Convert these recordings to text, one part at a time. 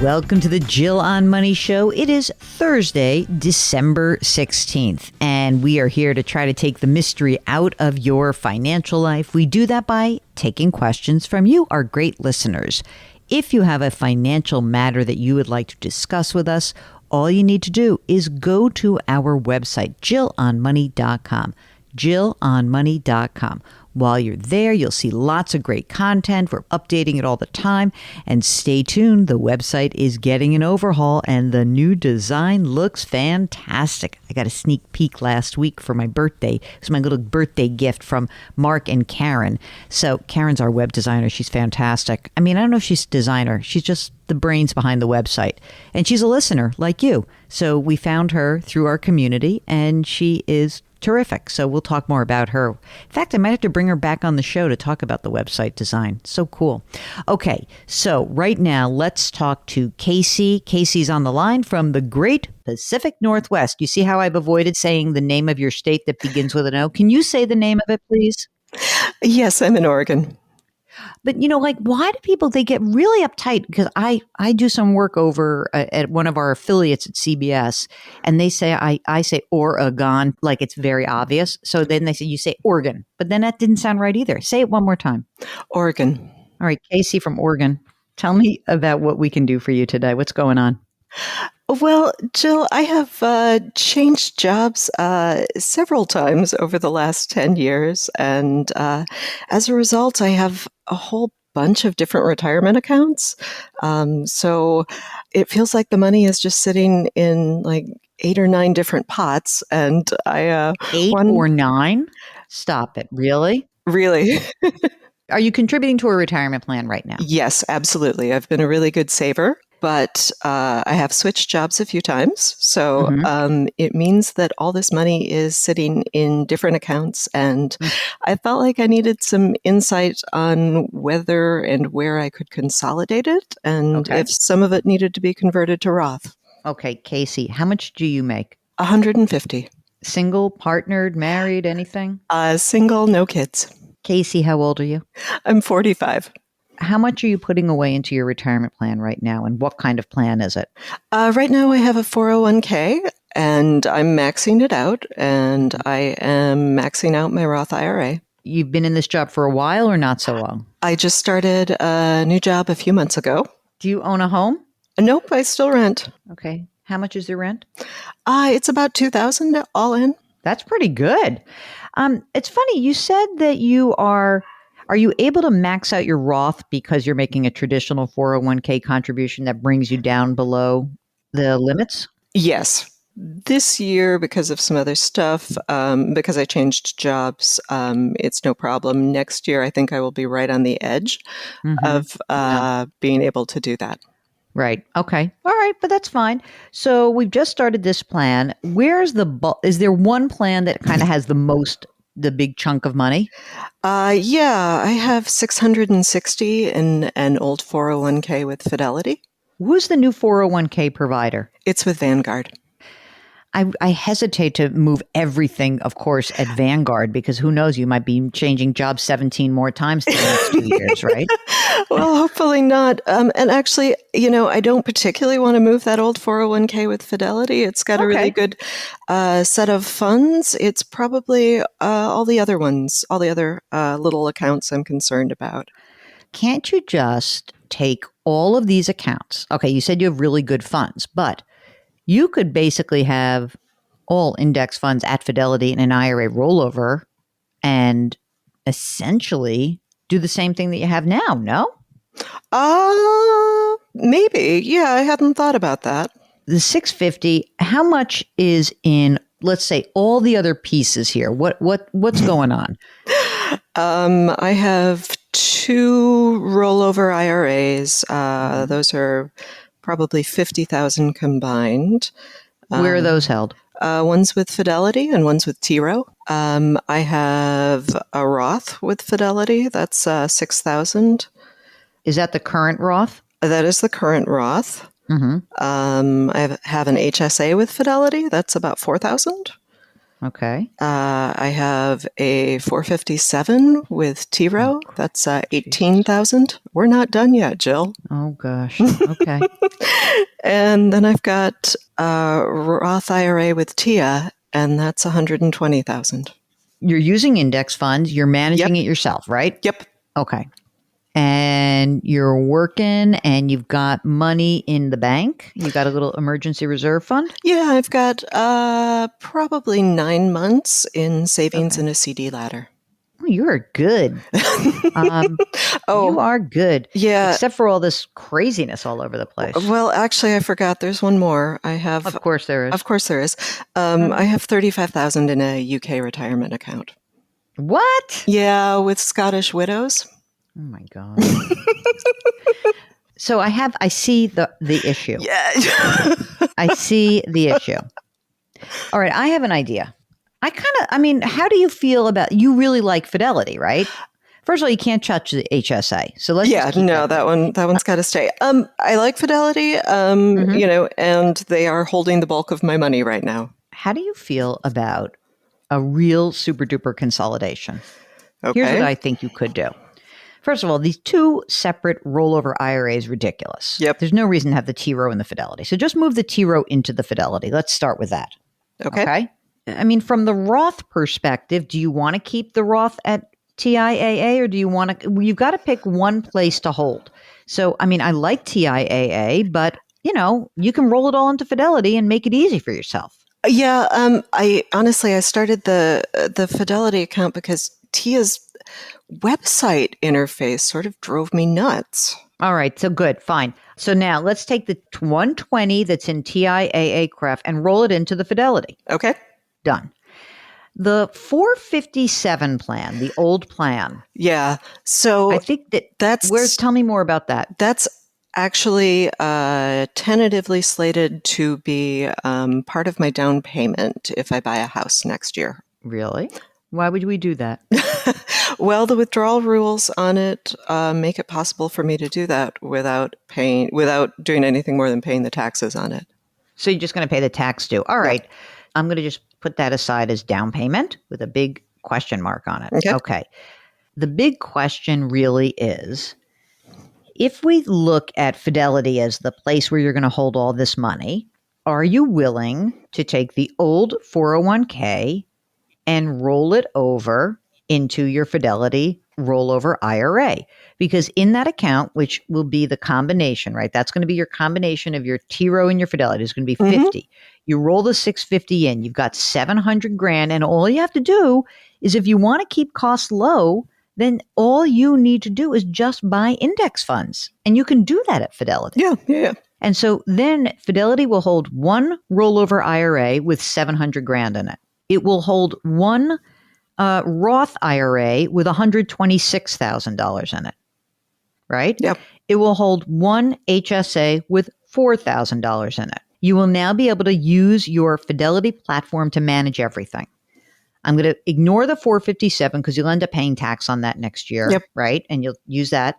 Welcome to the Jill on Money Show. It is Thursday, December 16th, and we are here to try to take the mystery out of your financial life. We do that by taking questions from you, our great listeners. If you have a financial matter that you would like to discuss with us, all you need to do is go to our website, jillonmoney.com, jillonmoney.com. While you're there, you'll see lots of great content. We're updating it all the time. And stay tuned. The website is getting an overhaul and the new design looks fantastic. I got a sneak peek last week for my birthday. It was my little birthday gift from Mark and Karen. So Karen's our web designer. She's fantastic. I mean, I don't know if she's a designer. She's just the brains behind the website. And she's a listener like you. So we found her through our community and she is terrific. So we'll talk more about her. In fact, I might have to bring her back on the show to talk about the website design. So cool. Okay, so right now, let's talk to Casey. Casey's on the line from the great Pacific Northwest. You see how I've avoided saying the name of your state that begins with an O? Can you say the name of it, please? Yes, I'm in Oregon. But, why do people, they get really uptight? Because I do some work over at one of our affiliates at CBS, and they say, I say Oregon, like it's very obvious. So then they say, you say Oregon. But then that didn't sound right either. Say it one more time. Oregon. All right, Casey from Oregon. Tell me about what we can do for you today. What's going on? Well, Jill, I have changed jobs several times over the last 10 years. And as a result, I have a whole bunch of different retirement accounts. So it feels like the money is just sitting in like 8 or 9 different pots. And I... 8 or 9? Stop it. Really? Really? Are you contributing to a retirement plan right now? Yes, absolutely. I've been a really good saver. But I have switched jobs a few times. So it means that all this money is sitting in different accounts. And I felt like I needed some insight on whether and where I could consolidate it. And if some of it needed to be converted to Roth. Okay, Casey, how much do you make? $150. Single, partnered, married, anything? Single, no kids. Casey, how old are you? I'm 45. How much are you putting away into your retirement plan right now, and what kind of plan is it? Right now I have a 401k, and I'm maxing it out, and I am maxing out my Roth IRA. You've been in this job for a while or not so long? I just started a new job a few months ago. Do you own a home? Nope, I still rent. Okay. How much is the rent? It's about $2,000 all in. That's pretty good. It's funny, you said that are you able to max out your Roth because you're making a traditional 401k contribution that brings you down below the limits? Yes. This year, because of some other stuff, because I changed jobs, it's no problem. Next year, I think I will be right on the edge of being able to do that. Right. Okay. All right. But that's fine. So we've just started this plan. Where's is there one plan that kind of has the big chunk of money? Yeah, I have 660 in an old 401k with Fidelity. Who's the new 401k provider? It's with Vanguard. I hesitate to move everything, of course, at Vanguard, because who knows, you might be changing jobs 17 more times in the next 2 years, right? Well, hopefully not. And actually, I don't particularly want to move that old 401k with Fidelity. It's got a really good set of funds. It's probably all the other ones, all the other little accounts I'm concerned about. Can't you just take all of these accounts? Okay, you said you have really good funds, but you could basically have all index funds at Fidelity in an IRA rollover and essentially do the same thing that you have now, no? Maybe. Yeah, I hadn't thought about that. The 650, how much is in, let's say, all the other pieces here? What's going on? I have 2 rollover IRAs. Those are probably 50,000 combined. Where are those held? One's with Fidelity and one's with T. Rowe. I have a Roth with Fidelity. That's 6,000. Is that the current Roth? That is the current Roth. Mm-hmm. I have an HSA with Fidelity. That's about 4,000. Okay. I have a 457 with T Oh, Row. That's Jesus. 18,000. We're not done yet, Jill. Oh, gosh. Okay. And then I've got a Roth IRA with Tia, and that's 120,000. You're using index funds. You're managing Yep. it yourself, right? Yep. Okay. And you're working and you've got money in the bank. You got a little emergency reserve fund. Yeah, I've got probably 9 months in savings Okay. and a CD ladder. Oh, you're good. You Oh, are good, yeah. except for all this craziness all over the place. Well, actually, I forgot. There's one more. I have, Of course there is. of course, there is. I Mhm. have 35,000 in a UK retirement account. What? Yeah, with Scottish widows. Oh my God. So I see the issue. Yeah. I see the issue. All right, I have an idea. I mean, how do you feel about, you really like Fidelity, right? First of all, you can't touch the HSA. So let's Yeah, just keep no, that there. that one's got to stay. I like Fidelity, Mhm. and they are holding the bulk of my money right now. How do you feel about a real super duper consolidation? Here's what Okay. I think you could do. First of all, these two separate rollover IRAs ridiculous. Yep. There's no reason to have the T row and the Fidelity. So just move the T row into the Fidelity. Let's start with that. Okay. Okay. I mean, from the Roth perspective, do you want to keep the Roth at TIAA or do you want to? You've got to pick one place to hold. So, I mean, I like TIAA, but you can roll it all into Fidelity and make it easy for yourself. Yeah. I started the Fidelity account because Tia's website interface sort of drove me nuts. All right, so good, fine. So now let's take the 120 that's in TIAA CREF and roll it into the Fidelity. Okay. Done. The 457 plan, the old plan. Yeah. So I think that's tell me more about that. that's actually tentatively slated to be part of my down payment if I buy a house next year. Really? Why would we do that? Well, the withdrawal rules on it make it possible for me to do that without doing anything more than paying the taxes on it. So you're just going to pay the tax due. All right. I'm going to just put that aside as down payment with a big question mark on it. Okay. The big question really is, if we look at Fidelity as the place where you're going to hold all this money, are you willing to take the old 401k and roll it over into your Fidelity rollover IRA? Because in that account, which will be the combination, right? That's going to be your combination of your T row and your Fidelity. It's going to be 50. You roll the 650 in, you've got 700 grand. And all you have to do is, if you want to keep costs low, then all you need to do is just buy index funds. And you can do that at Fidelity. Yeah. And so then Fidelity will hold one rollover IRA with 700 grand in it. It will hold one Roth IRA with $126,000 in it, right? Yep. It will hold one HSA with $4,000 in it. You will now be able to use your Fidelity platform to manage everything. I'm going to ignore the 457 because you'll end up paying tax on that next year, right? And you'll use that.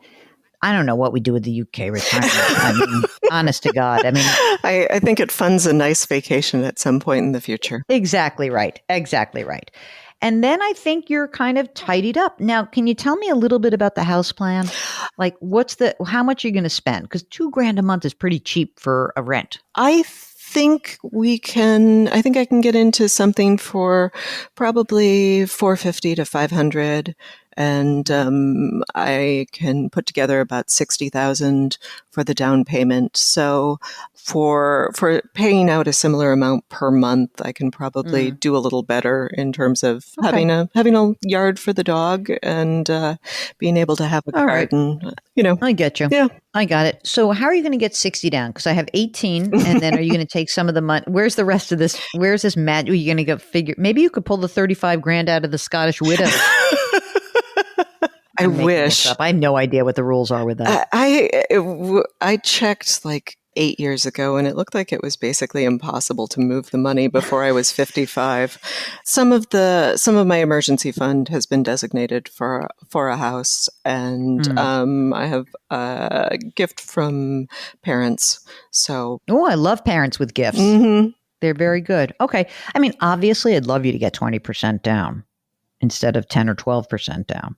I don't know what we do with the UK retirement. I mean, honest to God. I mean, I think it funds a nice vacation at some point in the future. Exactly right. Exactly right. And then I think you're kind of tidied up. Now, can you tell me a little bit about the house plan? Like, how much are you going to spend? Because $2,000 a month is pretty cheap for a rent. I think I can get into something for probably 450 to 500. And I can put together about 60,000 for the down payment. So for paying out a similar amount per month, I can probably do a little better in terms of having a yard for the dog and being able to have a garden. Right. I get you. Yeah, I got it. So how are you going to get 60 down? Because I have 18, and then are you going to take some of the money? Where's the rest of this? Where's this magic? Are you going to go figure? Maybe you could pull the 35 grand out of the Scottish widow. I wish. I have no idea what the rules are with that. I checked like 8 years ago, and it looked like it was basically impossible to move the money before I was 55. Some of my emergency fund has been designated for a house, and I have a gift from parents. So, I love parents with gifts. They're very good. Okay. I mean, obviously, I'd love you to get 20% down instead of 10 or 12% down.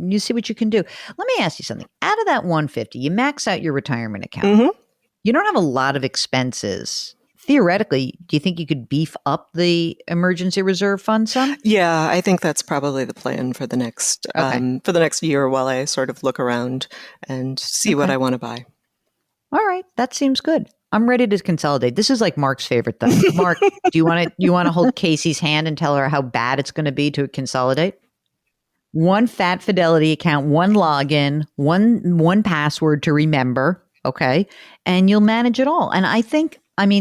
You see what you can do. Let me ask you something. Out of that 150, you max out your retirement account. Mm-hmm. You don't have a lot of expenses. Theoretically, do you think you could beef up the emergency reserve fund some? Yeah, I think that's probably the plan for the next year while I sort of look around and see what I want to buy. All right, that seems good. I'm ready to consolidate. This is like Mark's favorite thing. Mark, do you want to hold Casey's hand and tell her how bad it's going to be to consolidate? One fat Fidelity account, one login, one password to remember, okay? And you'll manage it all. And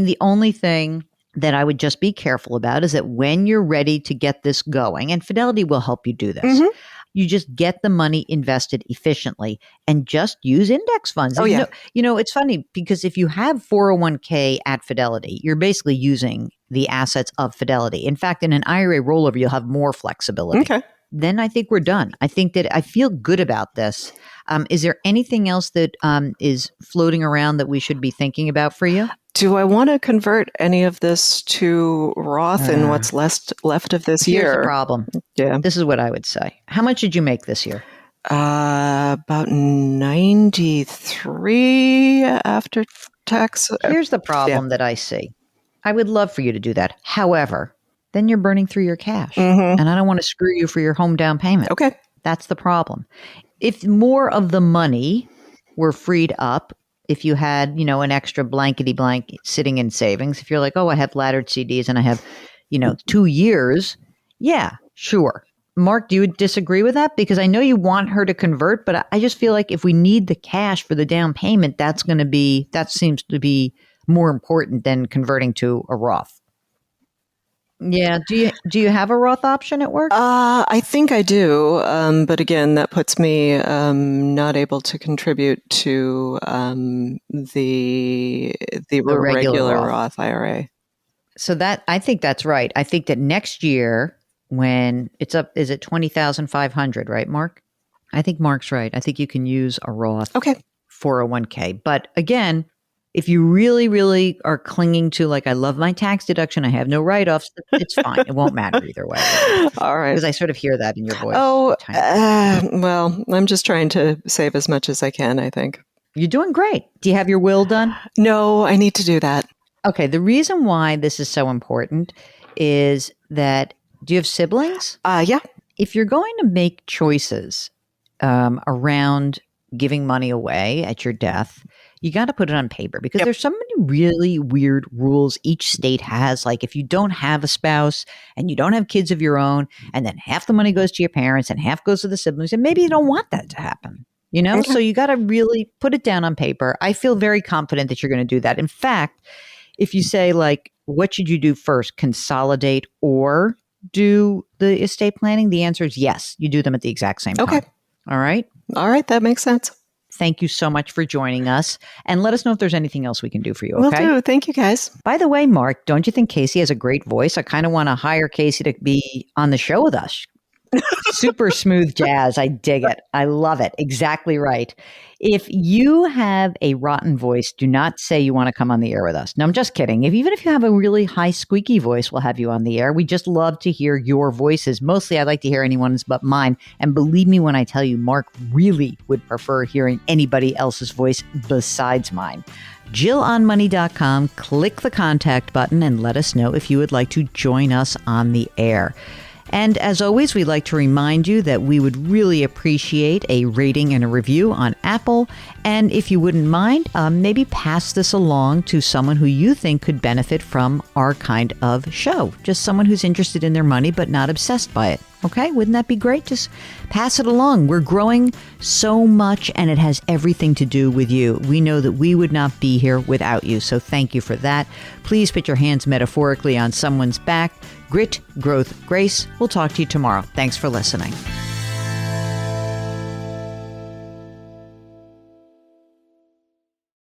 the only thing that I would just be careful about is that when you're ready to get this going, and Fidelity will help you do this, you just get the money invested efficiently and just use index funds. Oh, yeah. It's funny because if you have 401k at Fidelity, you're basically using the assets of Fidelity. In fact, in an IRA rollover, you'll have more flexibility. Okay. Then I think we're done. I think that I feel good about this. Is there anything else that is floating around that we should be thinking about for you? Do I want to convert any of this to Roth in what's left of this year? Here's the problem. Yeah. This is what I would say. How much did you make this year? About 93 after tax. Here's the problem that I see. I would love for you to do that. However, then you're burning through your cash. And I don't want to screw you for your home down payment. Okay. That's the problem. If more of the money were freed up, if you had, an extra blankety blank sitting in savings, if you're like, oh, I have laddered CDs and I have, 2 years. Yeah, sure. Mark, do you disagree with that? Because I know you want her to convert, but I just feel like if we need the cash for the down payment, that seems to be more important than converting to a Roth. Yeah. Do you have a Roth option at work? I think I do. But again, that puts me not able to contribute to the regular Roth IRA. So I think that's right. I think that next year when it's up, is it 20,500, right, Mark? I think Mark's right. I think you can use a Roth 401k. But again, if you really, really are clinging to I love my tax deduction, I have no write-offs, it's fine. It won't matter either way. All right. Because I sort of hear that in your voice. Oh, well, I'm just trying to save as much as I can, I think. You're doing great. Do you have your will done? No, I need to do that. Okay. The reason why this is so important is that, do you have siblings? Yeah. If you're going to make choices around giving money away at your death, you got to put it on paper because there's so many really weird rules each state has. Like if you don't have a spouse and you don't have kids of your own, and then half the money goes to your parents and half goes to the siblings, and maybe you don't want that to happen, So you got to really put it down on paper. I feel very confident that you're going to do that. In fact, if you say what should you do first, consolidate or do the estate planning? The answer is yes. You do them at the exact same time. Okay. All right. All right. That makes sense. Thank you so much for joining us. And let us know if there's anything else we can do for you, okay? Will do. Thank you, guys. By the way, Mark, don't you think Casey has a great voice? I kind of want to hire Casey to be on the show with us. Super smooth jazz. I dig it. I love it. Exactly right. If you have a rotten voice, do not say you want to come on the air with us. No, I'm just kidding. Even if you have a really high squeaky voice, we'll have you on the air. We just love to hear your voices. Mostly I'd like to hear anyone's but mine. And believe me when I tell you, Mark really would prefer hearing anybody else's voice besides mine. JillOnMoney.com, click the contact button and let us know if you would like to join us on the air. And as always, we'd like to remind you that we would really appreciate a rating and a review on Apple. And if you wouldn't mind, maybe pass this along to someone who you think could benefit from our kind of show. Just someone who's interested in their money but not obsessed by it. Okay? Wouldn't that be great? Just pass it along. We're growing so much and it has everything to do with you. We know that we would not be here without you. So thank you for that. Please put your hands metaphorically on someone's back. Grit, growth, grace. We'll talk to you tomorrow. Thanks for listening.